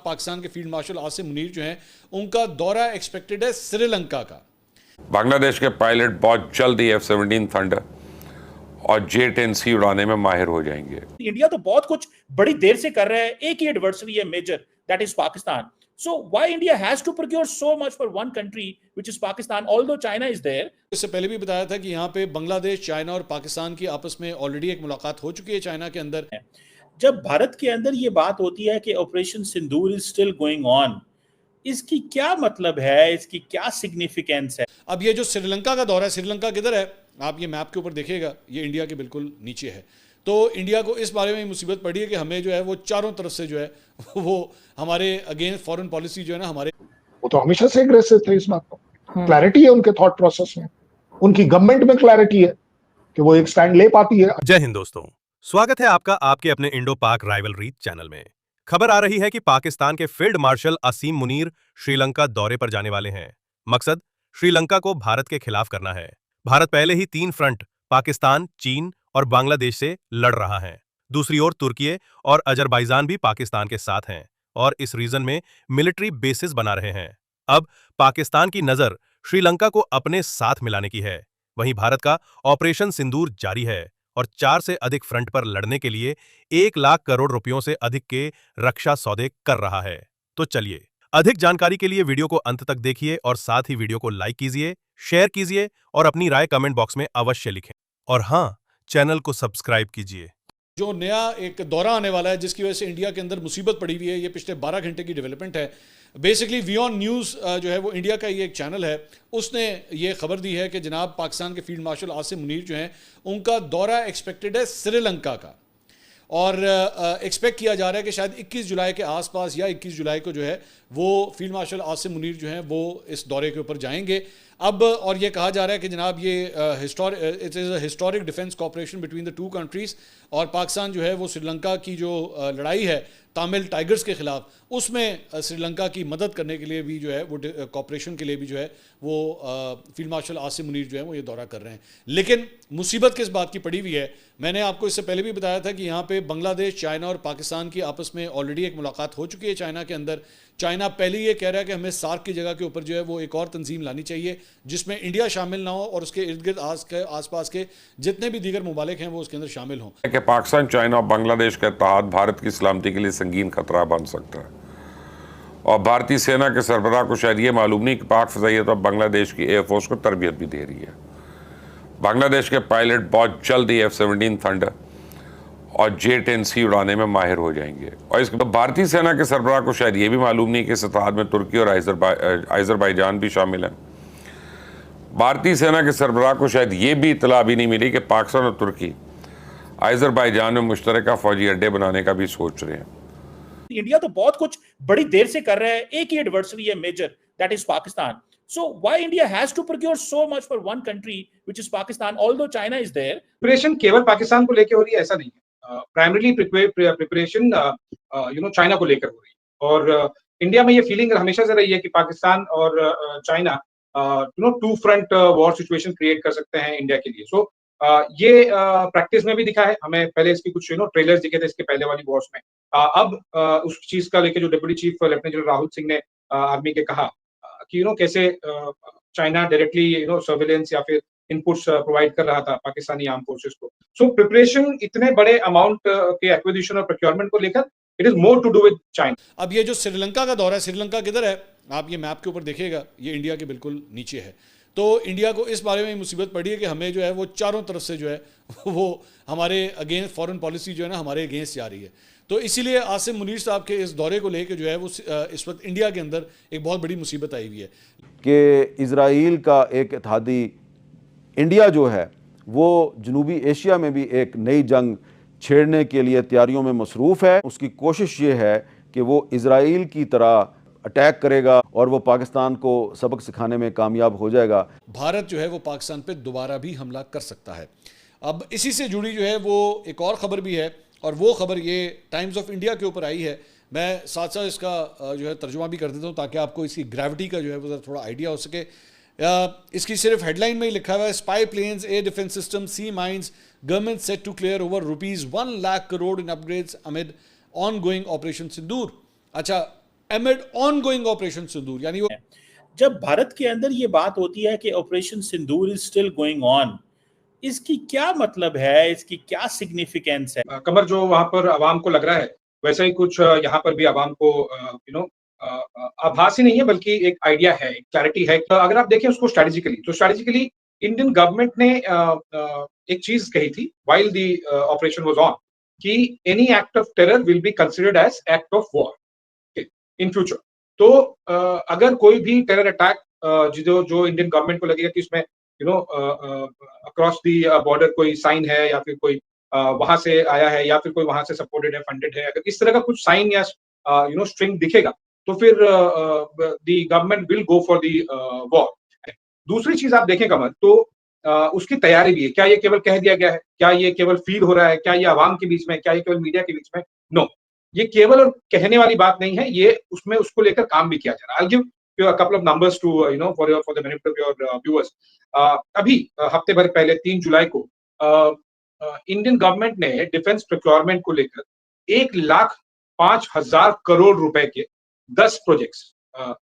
पाकिस्तान के field marshal Asim Munir जो हैं उनका दौरा एक्सपेक्टेड है श्रीलंका का। बांग्लादेश के पायलट बहुत जल्द ही F-17 थंडर और J-10C उड़ाने में माहिर हो जाएंगे। इंडिया तो बहुत कुछ बड़ी देर से कर रहा है, एक ही एडवर्सरी है major, that is Pakistan. So why India has to procure so much for one country, which is Pakistan, although China is there? इससे पहले भी बताया था कि यहाँ पे बांग्लादेश, चाइना और पाकिस्तान की आपस में ऑलरेडी एक मुलाकात हो चुकी है चाइना के अंदर। जब भारत के अंदर ये बात होती है कि operation Sindoor is still going on, इसकी क्या मतलब है, इसकी क्या सिग्निफिकेंस है? अब ये जो श्रीलंका का दौरा है, श्रीलंका किधर है आप ये मैप के ऊपर देखिएगा, ये इंडिया के बिल्कुल नीचे है। तो इंडिया को इस बारे में मुसीबत पड़ी है कि हमें जो है वो चारों तरफ से जो है वो हमारे अगेंस्ट फॉरेन पॉलिसी जो है ना हमारे, वो तो हमेशा से एग्रेसिव थे इस बात को। क्लैरिटी है उनके थॉट प्रोसेस में, उनकी गवर्नमेंट में क्लैरिटी है कि वो एक स्टैंड ले पाती है। जय हिंद दोस्तों, स्वागत है आपका आपके अपने इंडो पाक राइवलरी चैनल में। खबर आ रही है कि पाकिस्तान के फील्ड मार्शल आसिम मुनीर श्रीलंका दौरे पर जाने वाले हैं। मकसद श्रीलंका को भारत के खिलाफ करना है। भारत पहले ही 3 फ्रंट पाकिस्तान, चीन और बांग्लादेश से लड़ रहा है। दूसरी ओर तुर्की और अजरबैजान भी पाकिस्तान के साथ हैं और इस रीजन में मिलिट्री बेसिस बना रहे हैं। अब पाकिस्तान की नजर श्रीलंका को अपने साथ मिलाने की है। वहीं भारत का ऑपरेशन सिंदूर जारी है और 4 से अधिक फ्रंट पर लड़ने के लिए 1 लाख करोड़ रुपयों से अधिक के रक्षा सौदे कर रहा है। तो चलिए, अधिक जानकारी के लिए वीडियो को अंत तक देखिए और साथ ही वीडियो को लाइक कीजिए, शेयर कीजिए और अपनी राय कमेंट बॉक्स में अवश्य लिखें। और हाँ, चैनल को सब्सक्राइब कीजिए। जो नया एक दौरा आने वाला है जिसकी वजह से इंडिया के अंदर मुसीबत पड़ी हुई है, ये पिछले 12 घंटे की डेवलपमेंट है। बेसिकली वियॉन न्यूज़ जो है वो इंडिया का ये एक चैनल है, उसने ये खबर दी है कि जनाब पाकिस्तान के फील्ड मार्शल आसिम मुनीर जो हैं उनका दौरा एक्सपेक्टेड है श्रीलंका का और एक्सपेक्ट किया जा रहा है कि शायद 21 जुलाई के आसपास या 21 जुलाई को जो है वो फील्ड मार्शल आसिम मुनीर जो हैं वो इस दौरे के ऊपर जाएंगे। अब और ये कहा जा रहा है कि जनाब ये it is a historic defence cooperation between the 2 countries और पाकिस्तान जो है वो श्रीलंका की जो लड़ाई है तमिल टाइगर्स के खिलाफ, उसमें श्रीलंका की मदद करने के लिए भी जो है वो कोऑपरेशन के लिए भी जो है वो फील्ड मार्शल आसिम मुनीर जो है वो ये दौरा कर रहे हैं। लेकिन मुसीबत किस बात की पड़ी हुई है, मैंने आपको इससे पहले भी बताया था कि यहाँ पे बांग्लादेश, चाइना और पाकिस्तान की आपस में ऑलरेडी एक मुलाकात हो चुकी है चाइना के अंदर। चाइना पहले ये कह रहा है कि हमें सार्क की जगह के ऊपर जो है वो एक और तंजीम लानी चाहिए जिसमें इंडिया शामिल ना हो और उसके इर्द गिर्द आसपास के जितने भी दीगर मुमालिक हैं वो उसके अंदर शामिल हों। कि पाकिस्तान, चाइना और बांग्लादेश का इत्तेहाद भारत की सलामती के लिए संगीन खतरा बन सकता है और भारतीय सेना के सरबराह को शायद ये मालूम नहीं कि पाक फ़ज़ाइयत और बांग्लादेश की एयरफोर्स को तरबियत भी दे रही है। बांग्लादेश के पायलट बहुत जल्द ही F-17 थंडर और J-10C उड़ाने में माहिर हो जाएंगे और इसके बाद भारतीय सेना के सरबराह को शायद ये भी मालूम नहीं कि इस इत्तेहाद में तुर्की और अजरबैजान भी शामिल हैं। भारतीय सेना के सरबराह को शायद ये भी इतला भी नहीं मिली कि पाकिस्तान और तुर्की अजरबैजान में मुश्तरका फौजी अड्डे बनाने का भी सोच रहे हैं। इंडिया तो बहुत कुछ बड़ी देर से कर रहा है, एक ही एडवर्सरी है major, that is Pakistan. So why India has to procure so much for one country, which is Pakistan, although China is there? Preparation केवल पाकिस्तान को लेकर हो रही है ऐसा नहीं है, प्राइमरीली प्रिपरेशन चाइना को लेकर हो रही है और इंडिया में ये फीलिंग हमेशा से रही है कि पाकिस्तान और China 2 front war situation create कर सकते हैं इंडिया के लिए। सो ये प्रैक्टिस में भी दिखा है हमें, पहले इसकी कुछ ट्रेलर्स दिखे थे इसके पहले वाली वॉर्स में। अब उस चीज का लेकर जो deputy chief lieutenant general Rahul Singh ने आर्मी के कहा कि कैसे चाइना डायरेक्टली सर्वेलेंस या फिर इनपुट्स प्रोवाइड कर रहा था पाकिस्तानी आर्म फोर्सेस को। सो प्रिपरेशन इतने बड़े अमाउंट के एक्विजिशन और प्रोक्योरमेंट को लेकर it is more to do with China. अब ये जो श्रीलंका का दौरा है, श्रीलंका किधर है आप ये मैप के ऊपर देखिएगा, ये इंडिया के बिल्कुल नीचे है। तो इंडिया को इस बारे में मुसीबत पड़ी है कि हमें जो है वो चारों तरफ से जो है वो हमारे अगेंस्ट फॉरेन पॉलिसी जो है ना हमारे अगेंस्ट जा रही है। तो इसीलिए आसिम मुनीर साहब के इस दौरे को लेकर जो है वो इस वक्त इंडिया के अंदर एक बहुत बड़ी मुसीबत आई हुई है कि इजराइल का एक इत्तेहादी इंडिया जो है वो जनूबी एशिया में भी एक नई जंग छेड़ने के लिए तैयारियों में मसरूफ़ है। उसकी कोशिश ये है कि वो इजराइल की तरह अटैक करेगा और वो पाकिस्तान को सबक सिखाने में कामयाब हो जाएगा। भारत जो है वो पाकिस्तान पे दोबारा भी हमला कर सकता है। अब इसी से जुड़ी जो है वो एक और ख़बर भी है और वो ख़बर ये टाइम्स ऑफ इंडिया के ऊपर आई है। मैं साथ साथ इसका जो है तर्जुमा भी कर देता हूँ ताकि आपको इसकी ग्रेविटी का जो है वो थोड़ा आइडिया हो सके। इसकी सिर्फ हेडलाइन में ही लिखा हुआ है, spy planes, air defence system, sea mines, government set to clear over ₹1 lakh crore in upgrades amid ongoing operation Sindoor. अच्छा, amid ongoing Operation Sindoor, यानी वो जब भारत के अंदर ये बात होती है कि operation Sindoor is still going on, इसकी क्या मतलब है, इसकी क्या सिग्निफिकेंस है? कमर, जो वहां पर आवाम को लग रहा है वैसा ही कुछ यहाँ पर भी आवाम को आभास ही नहीं है, बल्कि एक आइडिया है, एक क्लैरिटी है। अगर आप देखें उसको स्ट्रेटेजिकली, तो स्ट्रेटेजिकली इंडियन गवर्नमेंट ने एक चीज कही थी while the operation was on, कि any act of terror will be considered as act of war in future. तो अगर कोई भी टेरर अटैक जो इंडियन गवर्नमेंट को लगेगा कि उसमें अक्रॉस द बॉर्डर कोई साइन है, या फिर कोई वहां से आया है, या फिर कोई वहां से सपोर्टेड है, फंडेड है, अगर इस तरह का कुछ साइन या स्ट्रिंग दिखेगा, तो फिर the government will go for the war. दूसरी चीज आप देखें कमर, तो उसकी तैयारी भी है। क्या ये केवल कह दिया गया है? क्या ये केवल फील हो रहा है? क्या ये आवाम के बीच में? क्या ये केवल मीडिया के बीच में? नो, ये केवल और कहने वाली बात नहीं है, ये उसमें उसको लेकर काम भी किया जा रहा है। I'll give you a couple of numbers to for the benefit of your viewers. अभी हफ्ते भर पहले 3 जुलाई को इंडियन गवर्नमेंट ने डिफेंस प्रोक्योरमेंट को लेकर 1,05,000 करोड़ रुपए के 10 प्रोजेक्ट्स,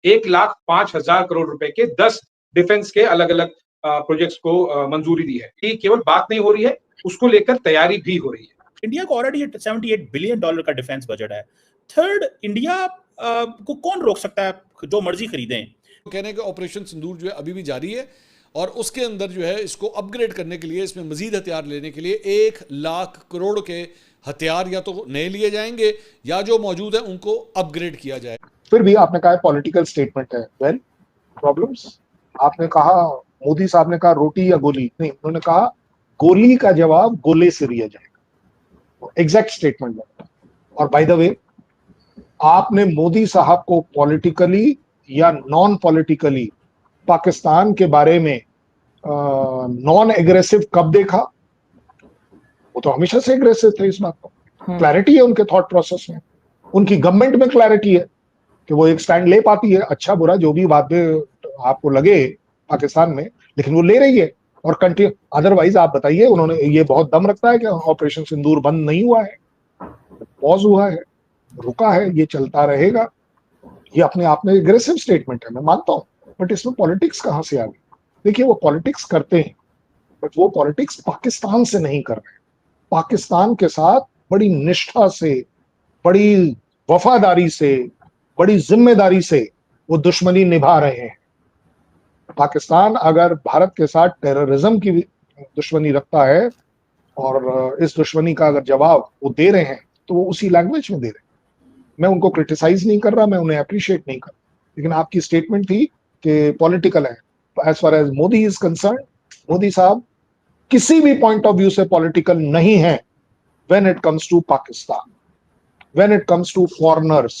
1,05,000 करोड़ रुपए के 10 डिफेंस के अलग अलग प्रोजेक्ट्स को मंजूरी दी है। ये केवल बात नहीं हो रही है, उसको लेकर तैयारी भी हो रही है। इंडिया को ऑलरेडी $78 बिलियन का डिफेंस बजट है। थर्ड, इंडिया को कौन रोक सकता है? जो मर्जी खरीदें। कह रहे हैं कि ऑपरेशन सिंदूर जो है अभी भी जारी है, और उसके अंदर जो है इसको अपग्रेड करने के लिए, इसमें मजीद हथियार लेने के लिए 1,00,000 करोड़ के हथियार या तो नए लिए जाएंगे, या जो मौजूद है उनको अपग्रेड किया जाए। फिर भी आपने कहा पॉलिटिकल स्टेटमेंट है, वेल प्रॉब्लम्स। आपने कहा, मोदी साहब ने कहा रोटी या गोली, नहीं, उन्होंने कहा गोली का जवाब गोले से दिया जाएगा। एग्जैक्ट स्टेटमेंट बनता है। और बाय द वे, आपने मोदी साहब को पॉलिटिकली या नॉन पॉलिटिकली पाकिस्तान के बारे में नॉन एग्रेसिव कब देखा? वो तो हमेशा से एग्रेसिव थे। इस बात को क्लैरिटी है उनके थॉट प्रोसेस में, उनकी गवर्नमेंट में क्लैरिटी है कि वो एक स्टैंड ले पाती है, अच्छा बुरा जो भी बात में आपको लगे पाकिस्तान में, लेकिन वो ले रही है और कंटिन्यू। अदरवाइज आप बताइए, उन्होंने ये बहुत दम रखता है कि ऑपरेशन सिंदूर बंद नहीं हुआ है, पॉज हुआ है, रुका है, ये चलता रहेगा। ये अपने आप में एग्रेसिव स्टेटमेंट है, मैं मानता हूं, बट इसमें पॉलिटिक्स कहां से आ गई? देखिए, वो पॉलिटिक्स करते हैं, बट वो पॉलिटिक्स पाकिस्तान से नहीं कर रहे। पाकिस्तान के साथ बड़ी निष्ठा से, बड़ी वफादारी से, बड़ी जिम्मेदारी से वो दुश्मनी निभा रहे हैं। पाकिस्तान अगर भारत के साथ टेररिज्म की दुश्मनी रखता है, और इस दुश्मनी का अगर जवाब वो दे रहे हैं, तो वो उसी लैंग्वेज में दे रहे हैं। मैं उनको क्रिटिसाइज नहीं कर रहा, मैं उन्हें अप्रिशिएट नहीं कर रहा, लेकिन आपकी स्टेटमेंट थी कि पॉलिटिकल है। As far as Modi is concerned, Modi साहब किसी भी पॉइंट ऑफ व्यू से पॉलिटिकल नहीं है when it comes to Pakistan, when it comes to foreigners.